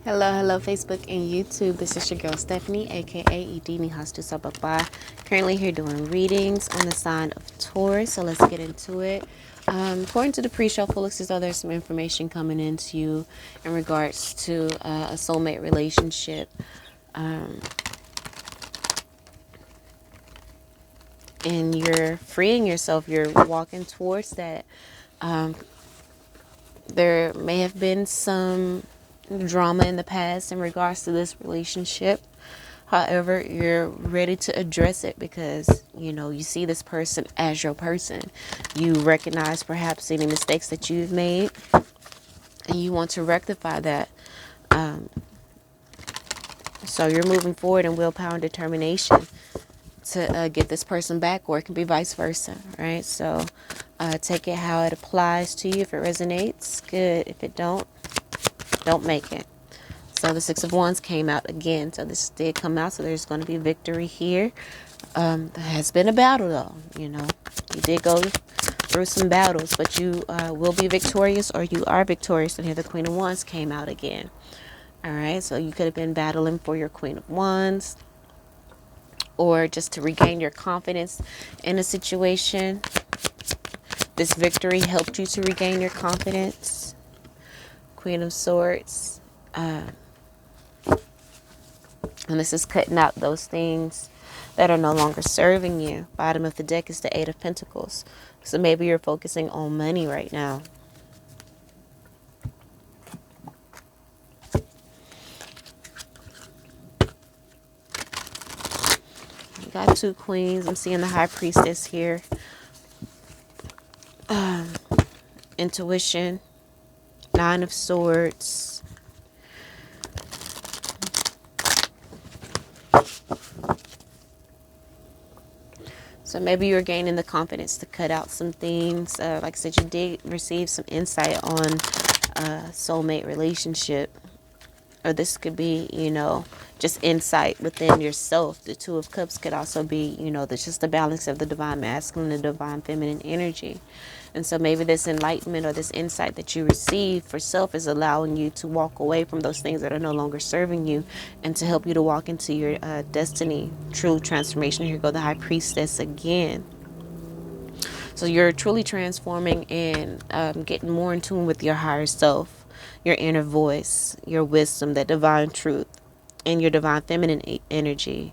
Hello, Facebook and YouTube. This is your girl Stephanie, aka Idini Hastu Sababa. Currently here doing readings on the sign of Taurus. So let's get into it. According to the pre-shuffle, looks as though there's some information coming into you in regards to a soulmate relationship. And you're freeing yourself. You're walking towards that. There may have been some drama in the past in regards to this relationship. However, you're ready to address it because, you see this person as your person. You recognize perhaps any mistakes that you've made and you want to rectify that. So you're moving forward in willpower and determination to get this person back, or it can be vice versa, right? So take it how it applies to you. If it resonates, good. If it don't make it. So the Six of Wands came out again. So this did come out. So there's going to be victory here. There has been a battle, though. You did go through some battles, but you will be victorious, or you are victorious. And here the Queen of Wands came out again. All right. So you could have been battling for your Queen of Wands, or just to regain your confidence in a situation. This victory helped you to regain your confidence. Queen of Swords. And this is cutting out those things that are no longer serving you. Bottom of the deck is the Eight of Pentacles. So maybe you're focusing on money right now. You got two queens. I'm seeing the High Priestess here. Intuition. Nine of Swords. So maybe you're gaining the confidence to cut out some things. Like I said, you did receive some insight on soulmate relationship. Or this could be, just insight within yourself. The Two of Cups could also be, just the balance of the divine masculine and divine feminine energy. And so maybe this enlightenment or this insight that you receive for self is allowing you to walk away from those things that are no longer serving you, and to help you to walk into your destiny, true transformation. Here go the High Priestess again. So you're truly transforming and getting more in tune with your higher self, your inner voice, your wisdom, that divine truth, and your divine feminine energy.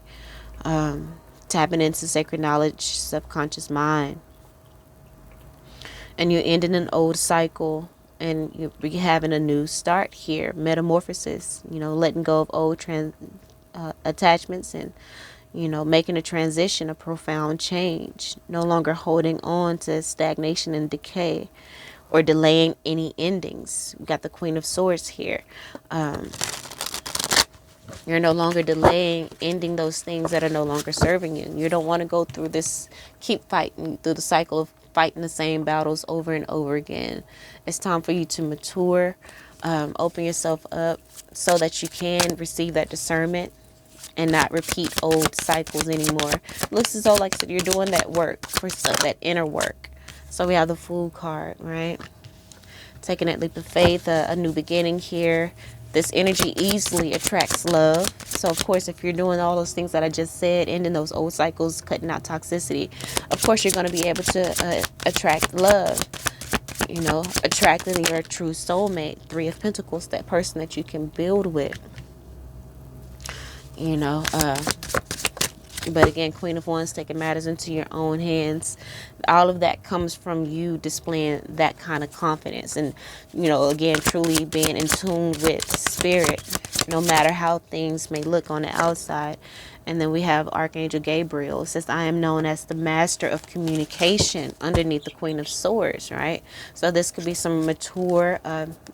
Tapping into sacred knowledge, subconscious mind. And you're ending an old cycle, and you're having a new start here. Metamorphosis, letting go of old attachments, and making a transition, a profound change. No longer holding on to stagnation and decay, or delaying any endings. We got the Queen of Swords here. You're no longer delaying, ending those things that are no longer serving you. You don't want to go through this, keep fighting through the cycle of fighting the same battles over and over again. It's time for you to mature, open yourself up so that you can receive that discernment and not repeat old cycles anymore. Looks as though, like I said, you're doing that work for self, that inner work. So we have the Fool card, right? Taking that leap of faith, a new beginning here. This energy easily attracts love. So, of course, if you're doing all those things that I just said, ending those old cycles, cutting out toxicity, of course, you're going to be able to attract love. Attracting your true soulmate. Three of Pentacles, that person that you can build with. But again, Queen of Wands, taking matters into your own hands. All of that comes from you displaying that kind of confidence. And, again, truly being in tune with spirit, no matter how things may look on the outside. And then we have Archangel Gabriel. It says, I am known as the master of communication, underneath the Queen of Swords, right? So this could be some mature,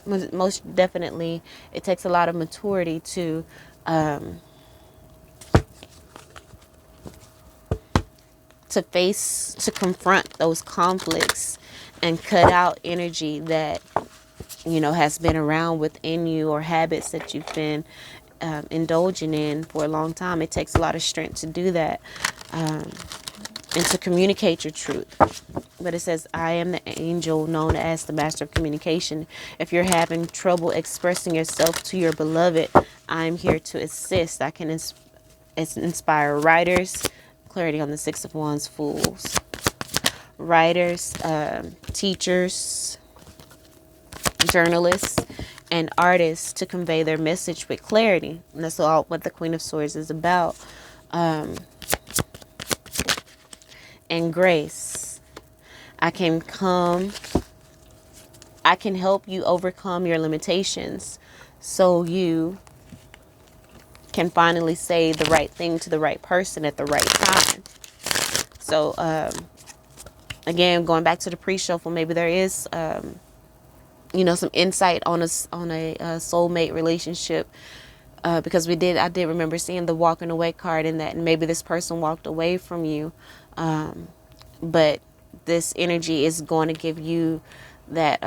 most definitely, it takes a lot of maturity to confront those conflicts and cut out energy that, has been around within you, or habits that you've been indulging in for a long time. It takes a lot of strength to do that. and to communicate your truth. But it says, I am the angel known as the master of communication. If you're having trouble expressing yourself to your beloved, I'm here to assist. I can inspire writers, clarity on the Six of Wands, fools, writers, teachers, journalists, and artists to convey their message with clarity. And that's all what the Queen of Swords is about. And grace. I can help you overcome your limitations so you can finally say the right thing to the right person at the right time. So, again, going back to the pre-shuffle, maybe there is, some insight on a soulmate relationship. Because I did remember seeing the walking away card in that, and maybe this person walked away from you. But this energy is going to give you that,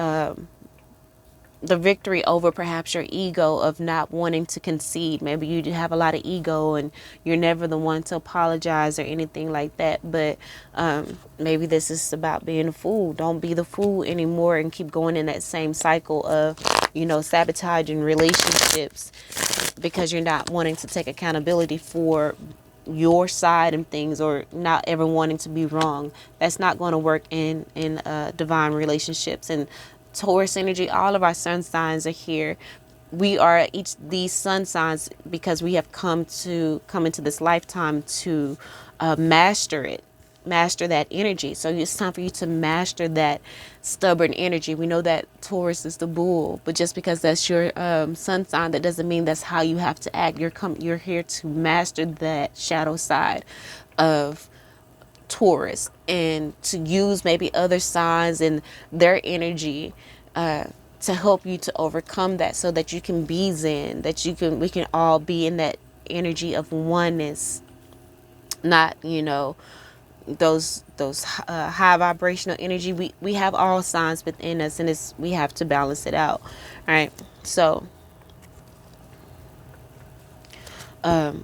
the victory over perhaps your ego of not wanting to concede. Maybe you do have a lot of ego and you're never the one to apologize or anything like that. But maybe this is about being a fool. Don't be the fool anymore and keep going in that same cycle of, sabotaging relationships because you're not wanting to take accountability for your side of things, or not ever wanting to be wrong. That's not going to work in divine relationships. And Taurus energy, all of our sun signs are here. We are each these sun signs because we have come into this lifetime to master that energy. So it's time for you to master that stubborn energy. We know that Taurus is the bull, but just because that's your sun sign, that doesn't mean that's how you have to act. You're here to master that shadow side of Taurus, and to use maybe other signs and their energy to help you to overcome that, so that you can be zen, that we can all be in that energy of oneness, not those high vibrational energy. We have all signs within us, and we have to balance it out. All right, so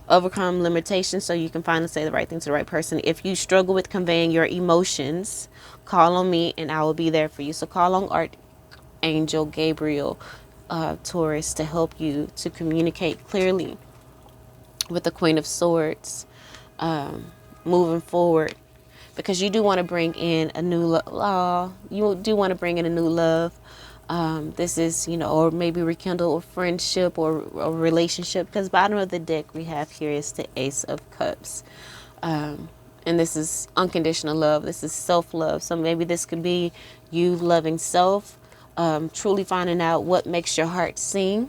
overcome limitations so you can finally say the right thing to the right person. If you struggle with conveying your emotions, call on me and I will be there for you. So call on Archangel Gabriel, Taurus, to help you to communicate clearly with the Queen of Swords, moving forward, because you do want to bring in a new love. You do want to bring in a new love. This is, or maybe rekindle a friendship or a relationship, because bottom of the deck we have here is the Ace of Cups. And this is unconditional love. This is self-love. So maybe this could be you loving self, truly finding out what makes your heart sing.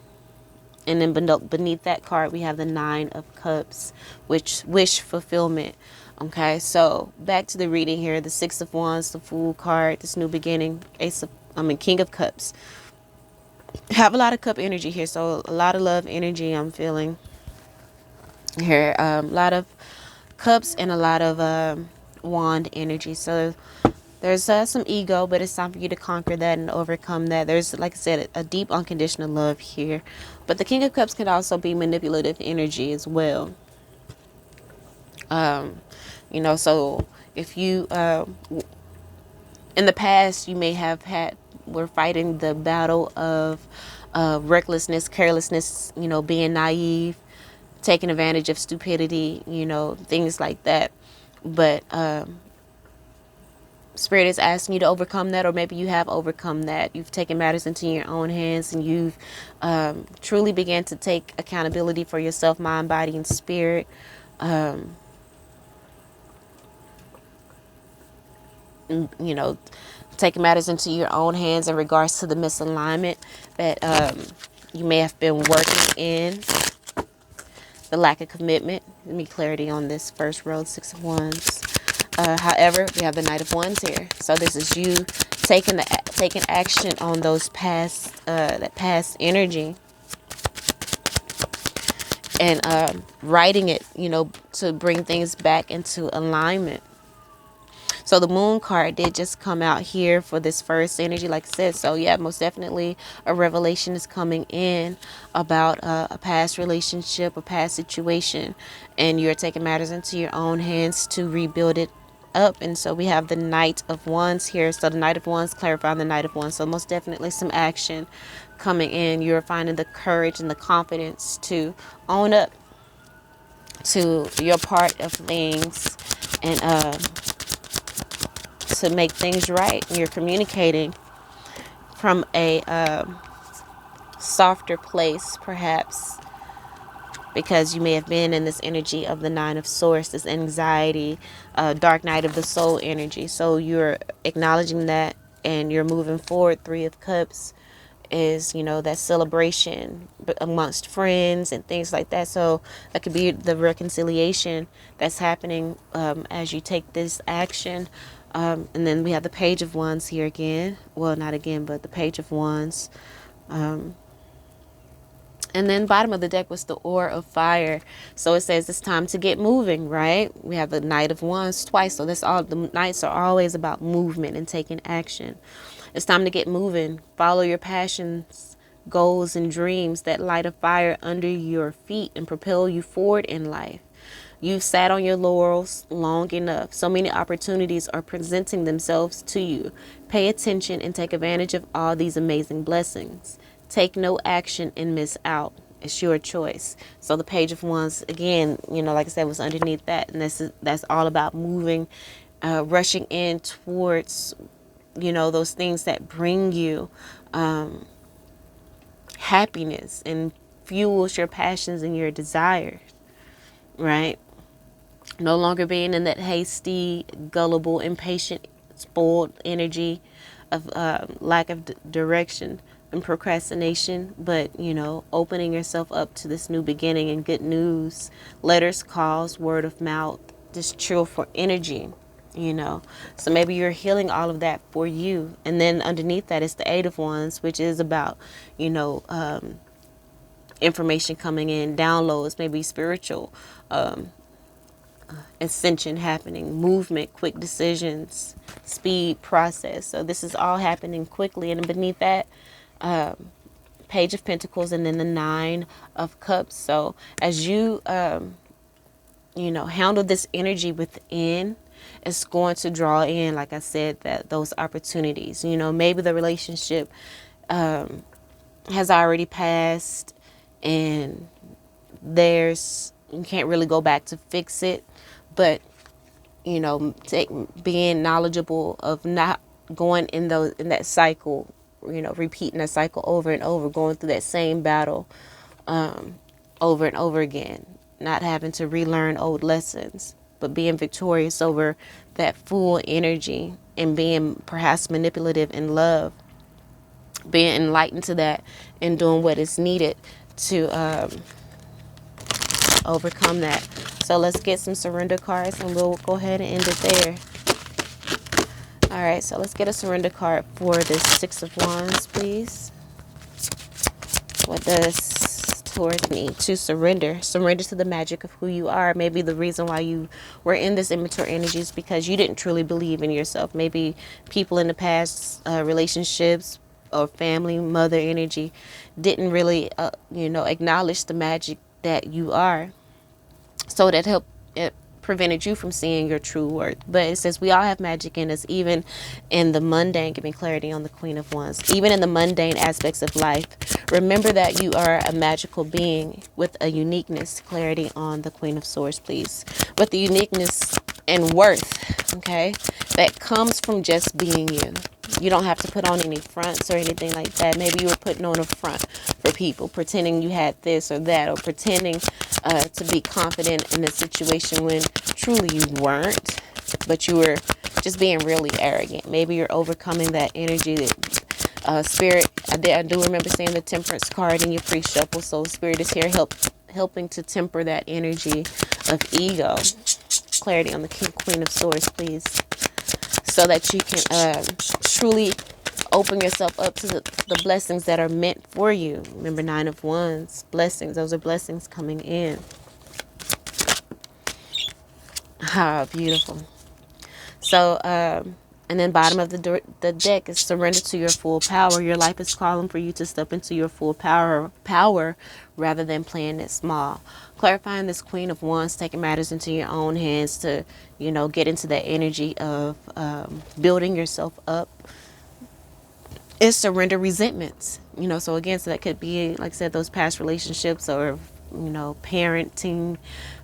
And then beneath that card, we have the Nine of Cups, which wish fulfillment. Okay, so back to the reading here. The Six of Wands, the Fool card, this new beginning, King of Cups. Have a lot of cup energy here, so a lot of love energy I'm feeling here. A lot of cups and a lot of wand energy. So there's some ego, but it's time for you to conquer that and overcome that. There's, like I said, a deep unconditional love here. But the King of Cups can also be manipulative energy as well. So if you, in the past, you may have we're fighting the battle of recklessness, carelessness, being naive, taking advantage of stupidity, things like that. But Spirit is asking you to overcome that, or maybe you have overcome that. You've taken matters into your own hands, and you've truly began to take accountability for yourself, mind, body, and spirit. Taking matters into your own hands in regards to the misalignment that you may have been working in, the lack of commitment. Let me clarity on this first row, Six of Wands. However, we have the Knight of Wands here. So this is you taking action on those past energy, and writing it, to bring things back into alignment. So the Moon card did just come out here for this first energy, like I said. So yeah, most definitely a revelation is coming in about a past relationship, a past situation, and you're taking matters into your own hands to rebuild it up. And so we have the Knight of Wands here. So the Knight of Wands clarifying the Knight of Wands. So most definitely some action coming in. You're finding the courage and the confidence to own up to your part of things, and to make things right. You're communicating from a softer place, perhaps, because you may have been in this energy of the Nine of Swords, this anxiety, dark night of the soul energy. So you're acknowledging that and you're moving forward. Three of Cups is, that celebration amongst friends and things like that. So that could be the reconciliation that's happening as you take this action. And then we have the Page of Wands here again. Well, not again, but the Page of Wands. And then bottom of the deck was the Aura of Fire. So it says it's time to get moving, right? We have the Knight of Wands twice. So that's all. The Knights are always about movement and taking action. It's time to get moving. Follow your passions, goals, and dreams that light a fire under your feet and propel you forward in life. You've sat on your laurels long enough. So many opportunities are presenting themselves to you. Pay attention and take advantage of all these amazing blessings. Take no action and miss out. It's your choice. So the Page of Wands, again, like I said, was underneath that. And that's all about moving, rushing in towards, those things that bring you happiness and fuels your passions and your desires, right? No longer being in that hasty, gullible, impatient, spoiled energy of lack of direction and procrastination, but, opening yourself up to this new beginning and good news, letters, calls, word of mouth, just chill for energy, So maybe you're healing all of that for you. And then underneath that is the Eight of Wands, which is about, information coming in, downloads, maybe spiritual, ascension happening, movement, quick decisions, speed, process. So this is all happening quickly. And beneath that, Page of Pentacles, and then the Nine of Cups. So as you, handle this energy within, it's going to draw in, like I said, that those opportunities. Maybe the relationship has already passed, and you can't really go back to fix it, but being knowledgeable of not going in that cycle, repeating that cycle over and over, going through that same battle over and over again, not having to relearn old lessons, but being victorious over that full energy and being perhaps manipulative in love, being enlightened to that and doing what is needed to overcome that. So let's get some surrender cards and we'll go ahead and end it there. All right, so let's get a surrender card for this Six of Wands, please. What does Taurus need to surrender? Surrender to the magic of who you are. Maybe the reason why you were in this immature energy is because you didn't truly believe in yourself. Maybe people in the past, relationships or family, mother energy, didn't really, acknowledge the magic that you are. So that it prevented you from seeing your true worth. But it says we all have magic in us, even in the mundane, giving clarity on the Queen of Wands, even in the mundane aspects of life. Remember that you are a magical being with a uniqueness. Clarity on the Queen of Swords, please. With the uniqueness and worth, okay, that comes from just being you. You don't have to put on any fronts or anything like that. Maybe you were putting on a front for people, pretending you had this or that, or pretending to be confident in a situation when truly you weren't, but you were just being really arrogant. Maybe you're overcoming that energy that Spirit, I do remember seeing the Temperance card in your pre-shuffle. So Spirit is here helping to temper that energy of ego. Clarity on the Queen of Swords, please, so that you can truly open yourself up to the blessings that are meant for you. Remember, Nine of Wands, blessings. Those are blessings coming in. Ah, beautiful. So And then bottom of the deck is surrender to your full power. Your life is calling for you to step into your full power rather than playing it small. Clarifying this Queen of Wands, taking matters into your own hands to, get into that energy of building yourself up, is surrender resentments. So again, so that could be, like I said, those past relationships or, parenting.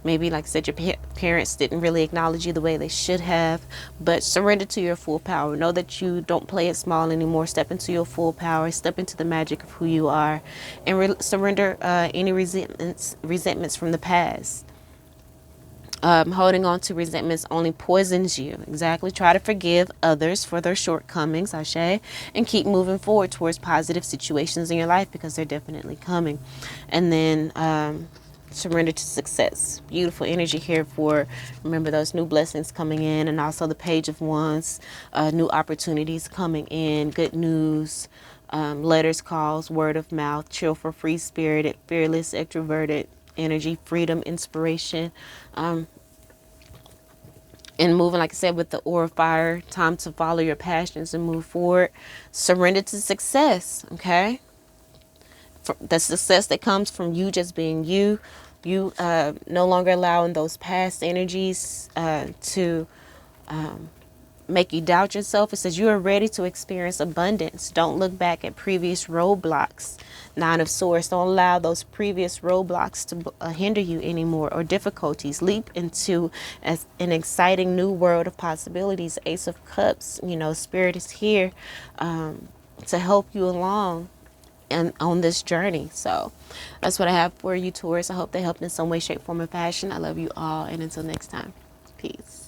Maybe, like I said, your parents didn't really acknowledge you the way they should have, but surrender to your full power. Know that you don't play it small anymore. Step into your full power. Step into the magic of who you are, and surrender any resentments from the past. Holding on to resentments only poisons you. Exactly. Try to forgive others for their shortcomings, Ashe, and keep moving forward towards positive situations in your life because they're definitely coming. And then surrender to success. Beautiful energy here for, remember, those new blessings coming in, and also the Page of Wands, new opportunities coming in, good news, letters, calls, word of mouth, chill for free spirited, fearless, extroverted energy, freedom, inspiration, and moving, like I said, with the aura of fire. Time to follow your passions and move forward. Surrender to success. Okay, for the success that comes from you just being you. You no longer allowing those past energies to make you doubt yourself. It says you are ready to experience abundance. Don't look back at previous roadblocks. Nine of Swords. Don't allow those previous roadblocks to hinder you anymore, or difficulties. Leap into an exciting new world of possibilities. Ace of Cups. Spirit is here to help you along and on this journey. So that's what I have for you, Taurus. I hope they helped in some way, shape, form, or fashion. I love you all, and until next time, peace.